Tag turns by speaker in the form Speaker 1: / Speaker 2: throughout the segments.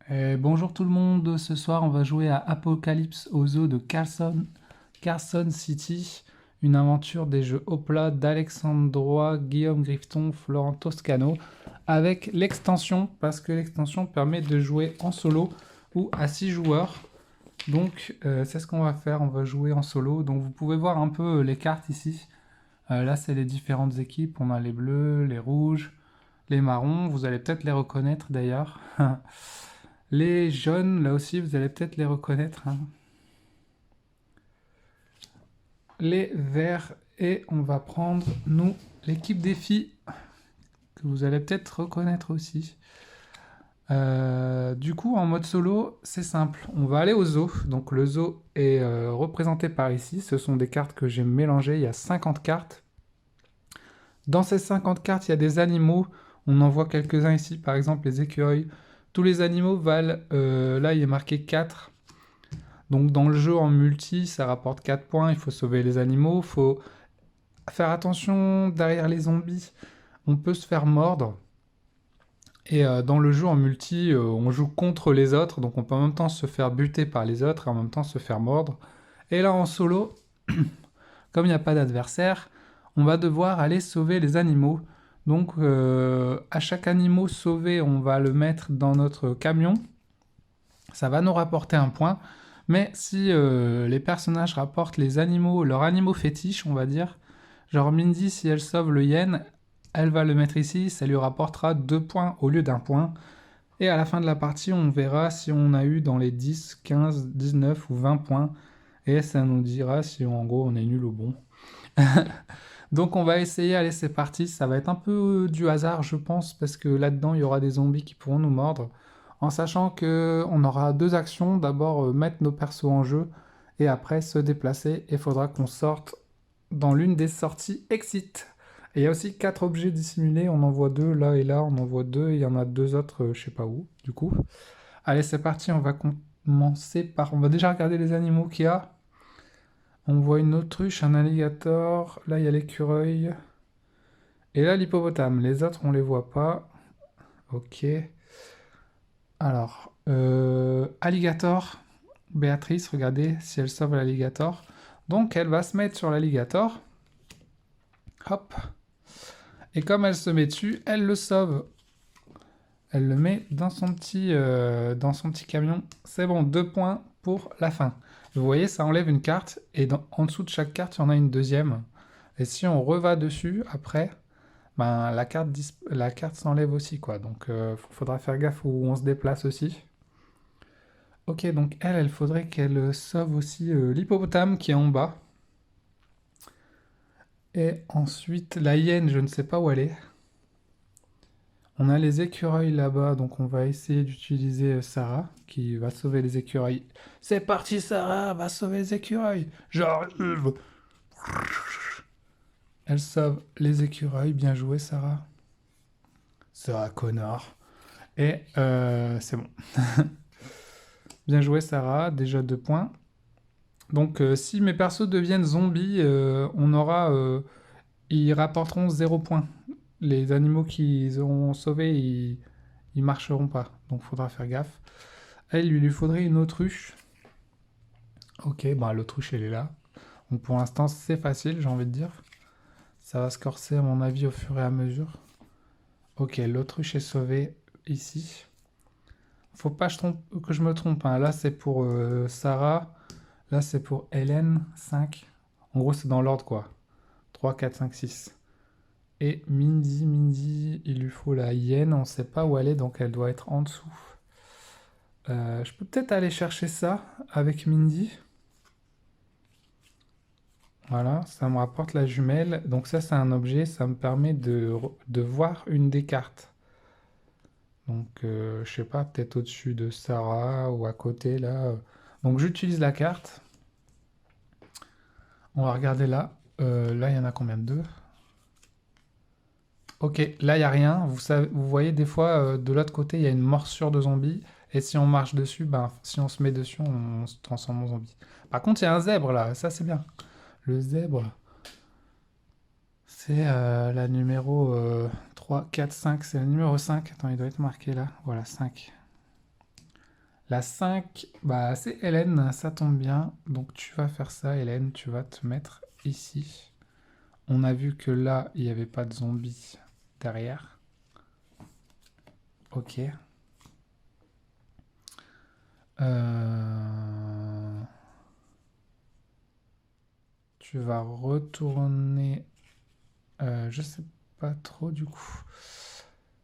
Speaker 1: Bonjour tout le monde, ce soir on va jouer à Apocalypse au zoo de Carson City, une aventure des jeux Opla d'Alexandrois, Guillaume Grifton, Florent Toscano, avec l'extension, parce que l'extension permet de jouer en solo ou à 6 joueurs. Donc c'est ce qu'on va faire, on va jouer en solo. Donc vous pouvez voir un peu les cartes ici. Là c'est les différentes équipes, on a les bleus, les rouges, les marrons, vous allez peut-être les reconnaître d'ailleurs. Les jaunes, là aussi, vous allez peut-être les reconnaître, hein. Les verts, et on va prendre, nous, l'équipe des filles, que vous allez peut-être reconnaître aussi. Du coup, en mode solo, c'est simple. On va aller au zoo. Donc le zoo est représenté par ici. Ce sont des cartes que j'ai mélangées. Il y a 50 cartes. Dans ces 50 cartes, il y a des animaux. On en voit quelques-uns ici, par exemple les écureuils. Tous les animaux valent, là il est marqué 4. Donc dans le jeu en multi, ça rapporte 4 points, il faut sauver les animaux, il faut faire attention derrière les zombies, on peut se faire mordre. Et dans le jeu en multi, on joue contre les autres, donc on peut en même temps se faire buter par les autres et en même temps se faire mordre. Et là en solo, comme il n'y a pas d'adversaire, on va devoir aller sauver les animaux. Donc à chaque animal sauvé, on va le mettre dans notre camion. Ça va nous rapporter un point. Mais si les personnages rapportent les animaux, leurs animaux fétiches, on va dire, genre Mindy, si elle sauve le yen, elle va le mettre ici, ça lui rapportera 2 points au lieu d'un point. Et à la fin de la partie, on verra si on a eu dans les 10, 15, 19 ou 20 points. Et ça nous dira si en gros on est nul ou bon. Donc on va essayer, allez c'est parti, ça va être un peu du hasard je pense, parce que là-dedans il y aura des zombies qui pourront nous mordre, en sachant que on aura deux actions, d'abord mettre nos persos en jeu, et après se déplacer, et il faudra qu'on sorte dans l'une des sorties exit. Et il y a aussi 4 objets dissimulés, on en voit 2 là et là, on en voit 2, et il y en a 2 autres je sais pas où, du coup. Allez c'est parti, on va commencer par... On va déjà regarder les animaux qu'il y a. On voit une autruche, un alligator, là il y a l'écureuil, et là, l'hippopotame. Les autres, on les voit pas. Ok. Alors, alligator. Béatrice, regardez si elle sauve l'alligator. Donc, elle va se mettre sur l'alligator. Hop. Et comme elle se met dessus, elle le sauve. Elle le met dans son petit camion. C'est bon, 2 points pour la fin. Vous voyez, ça enlève une carte. Et en dessous de chaque carte, il y en a une deuxième. Et si on reva dessus, après, ben, la carte s'enlève aussi, quoi. Donc, faudra faire gaffe où on se déplace aussi. Ok, donc elle faudrait qu'elle sauve aussi l'hippopotame qui est en bas. Et ensuite, la hyène, je ne sais pas où elle est. On a les écureuils là-bas, donc on va essayer d'utiliser Sarah, qui va sauver les écureuils. C'est parti, Sarah, va sauver les écureuils. J'arrive. Elle sauve les écureuils, bien joué, Sarah. Sarah, connard. Et c'est bon. Bien joué, Sarah, déjà 2 points. Donc, si mes persos deviennent zombies, ils rapporteront 0 points. Les animaux qu'ils auront sauvés, ils marcheront pas. Donc, faudra faire gaffe. Elle, il lui faudrait une autruche. Ok, bah l'autruche, elle est là. Donc, pour l'instant, c'est facile, j'ai envie de dire. Ça va se corser, à mon avis, au fur et à mesure. Ok, l'autruche est sauvée ici. Faut pas que je me trompe, hein. Là, c'est pour Sarah. Là, c'est pour Hélène, 5. En gros, c'est dans l'ordre, quoi. 3, 4, 5, 6. Et Mindy, il lui faut la hyène. On ne sait pas où elle est, donc elle doit être en dessous. Je peux peut-être aller chercher ça avec Mindy. Voilà, ça me rapporte la jumelle. Donc ça, c'est un objet. Ça me permet de voir une des cartes. Donc, je sais pas, peut-être au-dessus de Sarah ou à côté, là. Donc, j'utilise la carte. On va regarder là. Là, il y en a combien de deux? Ok, là, il n'y a rien. Vous voyez, des fois, de l'autre côté, il y a une morsure de zombie. Et si on marche dessus, ben, si on se met dessus, on se transforme en zombie. Par contre, il y a un zèbre, là. Ça, c'est bien. Le zèbre, c'est la numéro 3, 4, 5. C'est la numéro 5. Attends, il doit être marqué là. Voilà, 5. La 5, bah, c'est Hélène, ça tombe bien. Donc tu vas faire ça, Hélène, tu vas te mettre ici. On a vu que là, il n'y avait pas de zombies derrière. Ok. Tu vas retourner... je sais pas trop du coup.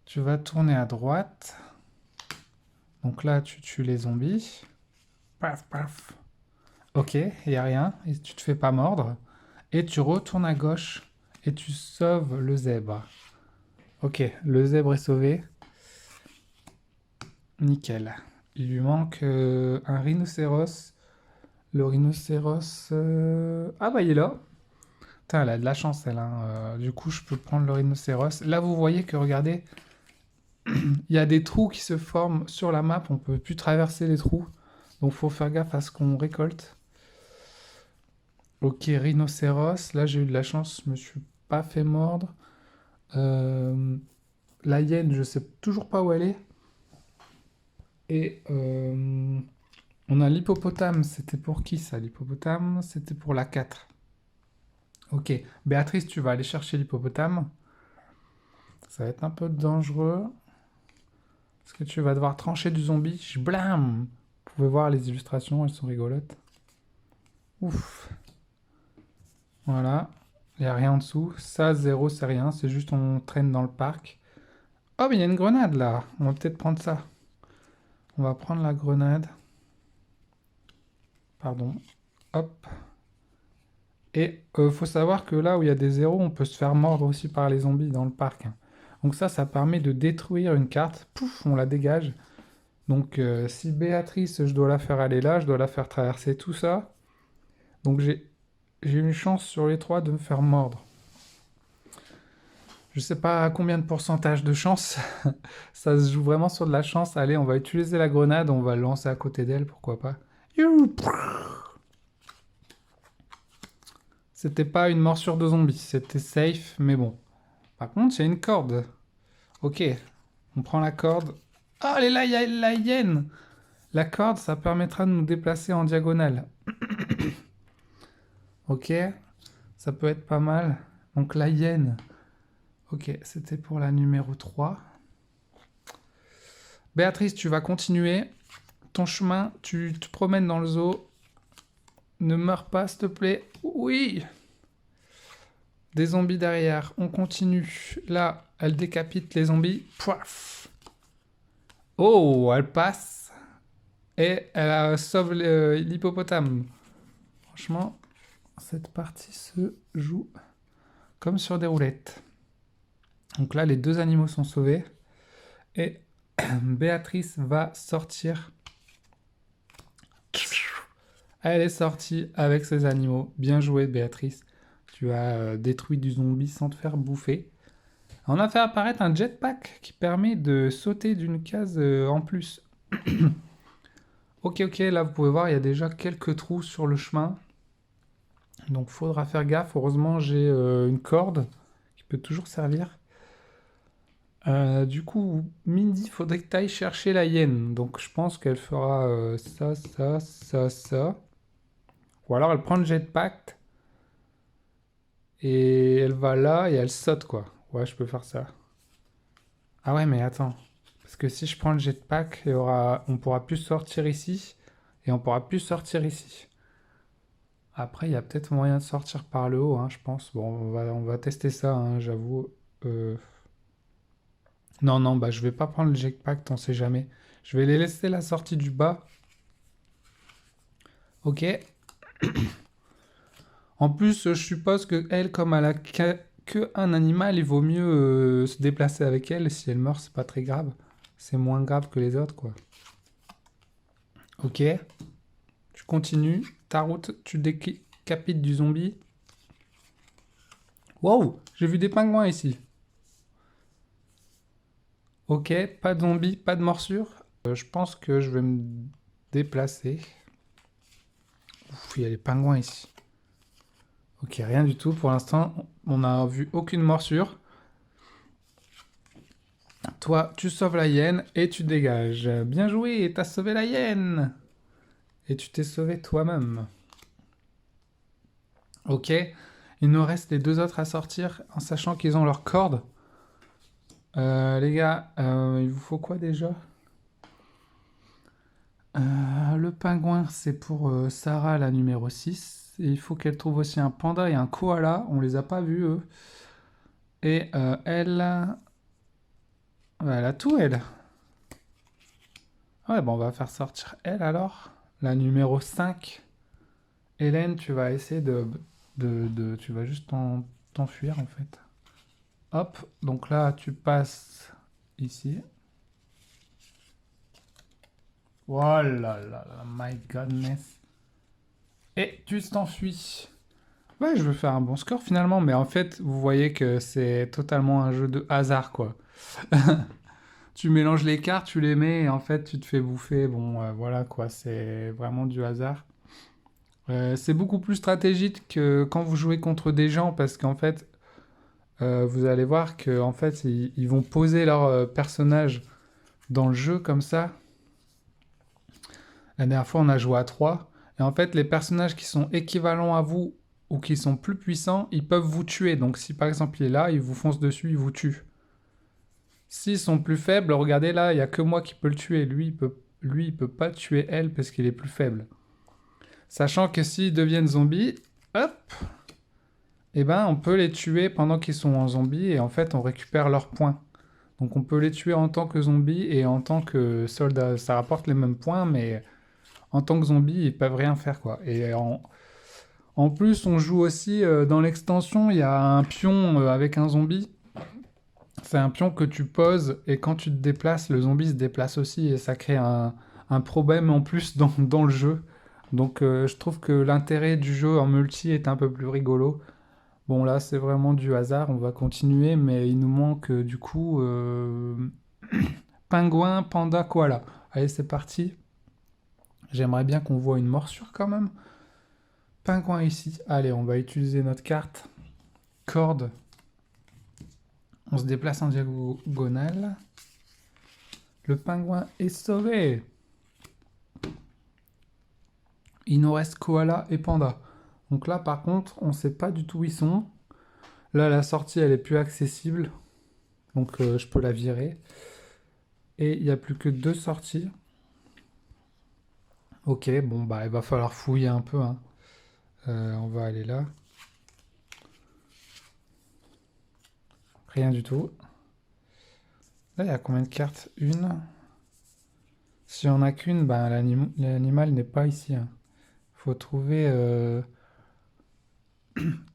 Speaker 1: Tu vas tourner à droite. Donc là, tu tues les zombies. Paf, paf. Ok, il n'y a rien. Et tu te fais pas mordre. Et tu retournes à gauche. Et tu sauves le zèbre. Ok, le zèbre est sauvé. Nickel. Il lui manque un rhinocéros. Le rhinocéros... Ah bah il est là. Putain, elle a de la chance, elle. Hein. Du coup, je peux prendre le rhinocéros. Là, vous voyez que, regardez, il y a des trous qui se forment sur la map. On peut plus traverser les trous. Donc, faut faire gaffe à ce qu'on récolte. Ok, rhinocéros. Là, j'ai eu de la chance. Je me suis pas fait mordre. La hyène, je sais toujours pas où elle est. Et on a l'hippopotame. C'était pour qui ça, l'hippopotame? C'était pour la 4. Ok. Béatrice, tu vas aller chercher l'hippopotame. Ça va être un peu dangereux. Parce que tu vas devoir trancher du zombie. Blam! Vous pouvez voir les illustrations, elles sont rigolotes. Ouf. Voilà. Il n'y a rien en dessous. Ça, 0, c'est rien. C'est juste on traîne dans le parc. Oh, mais il y a une grenade là. On va peut-être prendre ça. On va prendre la grenade. Pardon. Hop. Et faut savoir que là où il y a des zéros, on peut se faire mordre aussi par les zombies dans le parc. Hein. Donc ça permet de détruire une carte. Pouf, on la dégage. Donc si Béatrice, je dois la faire aller là, je dois la faire traverser tout ça. Donc j'ai une chance sur les 3 de me faire mordre. Je sais pas combien de pourcentage de chance. Ça se joue vraiment sur de la chance. Allez, on va utiliser la grenade, on va le lancer à côté d'elle, pourquoi pas. C'était pas une morsure de zombie, c'était safe, mais bon. Par contre, il y a une corde. Ok, on prend la corde. Ah, elle est là, il y a la hyène. La corde, ça permettra de nous déplacer en diagonale. Ok, ça peut être pas mal. Donc la hyène. Ok, c'était pour la numéro 3. Béatrice, tu vas continuer ton chemin. Tu te promènes dans le zoo. Ne meurs pas, s'il te plaît. Oui! Des zombies derrière. On continue. Là, elle décapite les zombies. Pouaf! Oh, elle passe. Et elle sauve l'hippopotame. Franchement, cette partie se joue comme sur des roulettes. Donc là, les 2 animaux sont sauvés. Et Béatrice va sortir. Elle est sortie avec ses animaux. Bien joué, Béatrice. Tu as détruit du zombie sans te faire bouffer. On a fait apparaître un jetpack qui permet de sauter d'une case en plus. Ok, là vous pouvez voir, il y a déjà quelques trous sur le chemin. Donc faudra faire gaffe. Heureusement, j'ai une corde qui peut toujours servir. Du coup, Mindy, faudrait que tu ailles chercher la hyène. Donc je pense qu'elle fera ça, ça, ça, ça. Ou alors elle prend le jetpack et elle va là et elle saute quoi. Ouais, je peux faire ça. Ah ouais, mais attends. Parce que si je prends le jetpack, on pourra plus sortir ici et on pourra plus sortir ici. Après, il y a peut-être moyen de sortir par le haut, hein, je pense. Bon, on va tester ça, hein, j'avoue. Euh, Non, non, bah je vais pas prendre le jetpack, on sait jamais. Je vais les laisser la sortie du bas. Ok. En plus, je suppose que elle, comme elle a que un animal, il vaut mieux se déplacer avec elle. Si elle meurt, c'est pas très grave. C'est moins grave que les autres, quoi. Ok. Tu continues. Ta route, tu décapites du zombie. Wow, j'ai vu des pingouins ici. Ok, pas de zombie, pas de morsure. Je pense que je vais me déplacer. Ouf, il y a les pingouins ici. Ok, rien du tout pour l'instant. On n'a vu aucune morsure. Toi, tu sauves la hyène et tu dégages. Bien joué, t'as sauvé la hyène. Et tu t'es sauvé toi-même. Ok, il nous reste les deux autres à sortir en sachant qu'ils ont leur corde. Les gars, il vous faut quoi déjà? Le pingouin, c'est pour Sarah, la numéro 6. Et il faut qu'elle trouve aussi un panda et un koala. On les a pas vus, eux. Et elle... elle a tout, elle. Ouais, bon, on va faire sortir elle alors. La numéro 5. Hélène, tu vas essayer tu vas juste t'enfuir, en fait. Hop, donc là, tu passes ici. Oh là là là, my godness. Et tu t'enfuis. Ouais, je veux faire un bon score finalement, mais en fait, vous voyez que c'est totalement un jeu de hasard, quoi. Tu mélanges les cartes, tu les mets, et en fait, tu te fais bouffer. Bon, voilà, quoi, c'est vraiment du hasard. C'est beaucoup plus stratégique que quand vous jouez contre des gens, parce qu'en fait, vous allez voir que en fait, ils vont poser leur personnage dans le jeu comme ça. La dernière fois, on a joué à 3. Et en fait, les personnages qui sont équivalents à vous ou qui sont plus puissants, ils peuvent vous tuer. Donc si par exemple il est là, il vous fonce dessus, il vous tue. S'ils sont plus faibles, regardez là, il n'y a que moi qui peux le tuer. Il peut pas tuer elle parce qu'il est plus faible. Sachant que s'ils deviennent zombies, hop, eh ben on peut les tuer pendant qu'ils sont en zombie et en fait on récupère leurs points. Donc on peut les tuer en tant que zombie et en tant que soldat. Ça rapporte les mêmes points, mais en tant que zombie, ils peuvent rien faire, quoi. Et en plus, on joue aussi dans l'extension, il y a un pion avec un zombie. C'est un pion que tu poses et quand tu te déplaces, le zombie se déplace aussi et ça crée un problème en plus dans le jeu. Donc je trouve que l'intérêt du jeu en multi est un peu plus rigolo. Bon là c'est vraiment du hasard, on va continuer, mais il nous manque du coup pingouin, panda, koala. Allez c'est parti. J'aimerais bien qu'on voit une morsure quand même. Pingouin ici. Allez, on va utiliser notre carte. Corde. On se déplace en diagonale. Le pingouin est sauvé. Il nous reste koala et panda. Donc là, par contre, on ne sait pas du tout où ils sont. Là, la sortie, elle est plus accessible. Donc, je peux la virer. Et il n'y a plus que 2 sorties. Ok, bon, bah, il va falloir fouiller un peu, hein. On va aller là. Rien du tout. Là, il y a combien de cartes? Une. Si on a qu'une, ben, l'animal n'est pas ici, hein. Faut trouver...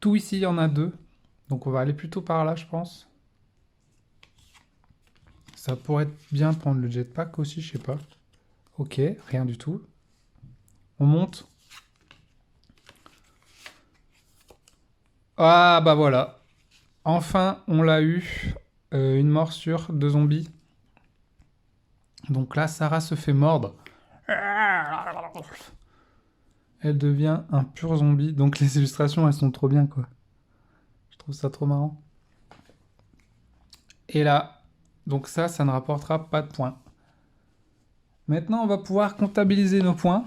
Speaker 1: Tout ici, il y en a 2. Donc on va aller plutôt par là, je pense. Ça pourrait être bien de prendre le jetpack aussi, je sais pas. Ok, rien du tout. On monte. Ah bah voilà. Enfin, on l'a eu. Une morsure de zombie. Donc là, Sarah se fait mordre. Elle devient un pur zombie. Donc les illustrations, elles sont trop bien, quoi. Je trouve ça trop marrant. Et là, donc ça ne rapportera pas de points. Maintenant, on va pouvoir comptabiliser nos points.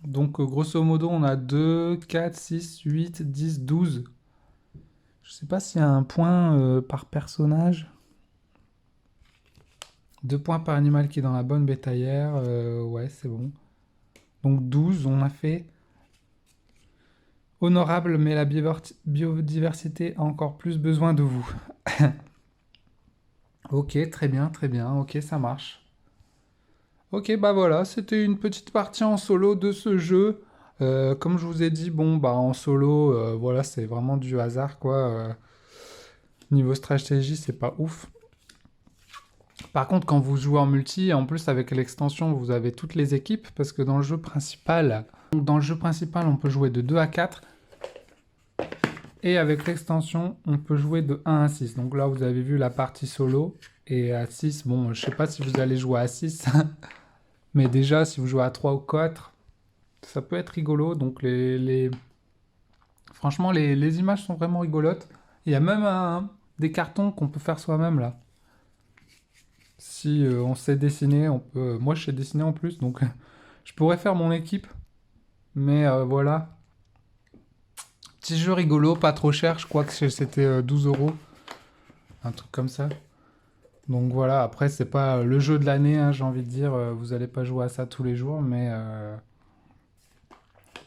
Speaker 1: Donc, grosso modo, on a 2, 4, 6, 8, 10, 12. Je sais pas s'il y a un point par personnage. 2 points par animal qui est dans la bonne bétaillère. Ouais, c'est bon. Donc 12, on a fait. Honorable, mais la biodiversité a encore plus besoin de vous. Ok, très bien, très bien. Ok, ça marche. Ok, bah voilà, c'était une petite partie en solo de ce jeu. Comme je vous ai dit, bon, bah en solo, voilà, c'est vraiment du hasard, quoi. Niveau stratégie, c'est pas ouf. Par contre, quand vous jouez en multi, en plus avec l'extension, vous avez toutes les équipes, parce que dans le jeu principal, on peut jouer de 2 à 4. Et avec l'extension, on peut jouer de 1 à 6. Donc là, vous avez vu la partie solo. Et à 6, bon, je sais pas si vous allez jouer à 6. Mais déjà, si vous jouez à 3 ou 4, ça peut être rigolo. Donc franchement, les images sont vraiment rigolotes. Il y a même des cartons qu'on peut faire soi-même là. Si on sait dessiner, on peut. Moi, je sais dessiner en plus, donc je pourrais faire mon équipe. Mais voilà. Petit jeu rigolo, pas trop cher. Je crois que c'était 12 euros. Un truc comme ça. Donc voilà, après, c'est pas le jeu de l'année, hein, j'ai envie de dire. Vous allez pas jouer à ça tous les jours, mais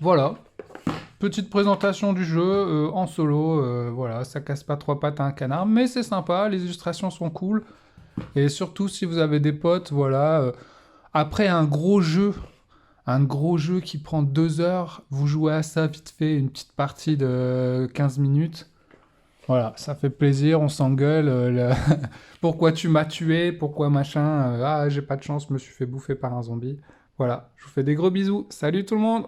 Speaker 1: voilà. Petite présentation du jeu en solo. Voilà, ça casse pas trois pattes à un canard, mais c'est sympa. Les illustrations sont cool. Et surtout, si vous avez des potes, voilà. Après un gros jeu qui prend 2 heures, vous jouez à ça vite fait, une petite partie de 15 minutes. Voilà, ça fait plaisir, on s'engueule. Pourquoi tu m'as tué? Pourquoi machin? Ah, j'ai pas de chance, je me suis fait bouffer par un zombie. Voilà, je vous fais des gros bisous. Salut tout le monde!